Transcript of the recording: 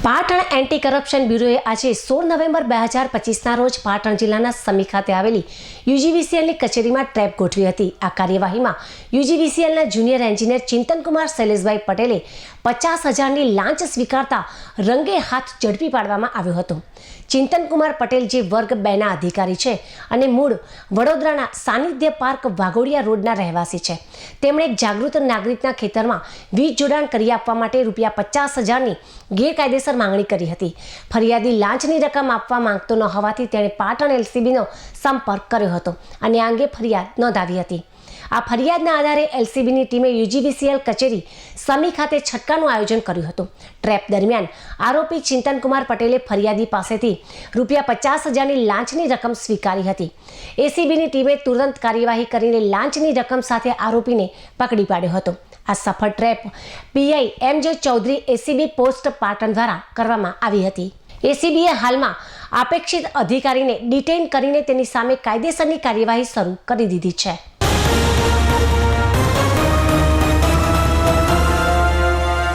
Patan anti corruption બ્યુરોએ આજે 16 November 2025ના રોજ પાટણ જિલ્લાના સમી ખાતે આવેલી યુજીવીસીએલની કચેરીમાં ટ્રેપ ગોઠવી હતી। આ કાર્યવાહીમાં યુજીવીસીએલના જુનિયર એન્જિનિયર ચિંતનકુમાર શૈલેષભાઈ પટેલે 50,000ની લાંચ સ્વીકારતા રંગે હાથ ઝડપી પાડવામાં આવ્યો હતો। ચિંતનકુમાર પટેલ જે વર્ગ 2ના અધિકારી છે અને મૂળ વડોદરાના સાનિધ્ય પાર્ક વાઘોડિયા રોડના રહેવાસી છે। તેમણે એક જાગૃત નાગરિકના ખેતરમાં વીજ જોડાણ કરી આપવા માટે ₹50,000ની ગેરકાયદેસર માંગણી કરી હતી। ફરિયાદી લાંચની રકમ આપવા માંગતો ન હોવાથી તેણે પાટણ એલસીબીનો સંપર્ક કર્યો હતો અને આ અંગે ફરિયાદ નોંધાવી હતી। આ ફરિયાદના આધારે એલસીબીની ટીમે યુજીવીસીએલ કચેરી સમી ખાતે છટકાનું આયોજન કર્યું હતું। ટ્રેપ દરમિયાન આરોપી ચિંતનકુમાર પટેલે ફરિયાદી પાસેથી ₹50,000ની લાંચની રકમ સ્વીકારી હતી। એસીબીની ટીમે તુરંત કાર્યવાહી કરીને લાંચની રકમ સાથે આરોપીને પકડી પાડ્યો હતો। આ સફળ trap PI એમજે Chaudhary ACB post Patan દ્વારા કરવામાં આવી હતી। એસીબીએ હાલમાં અપેક્ષિત અધિકારીને ડિટેઇન કરીને તેની સામે કાયદેસરની કાર્યવાહી શરૂ કરી દીધી છે।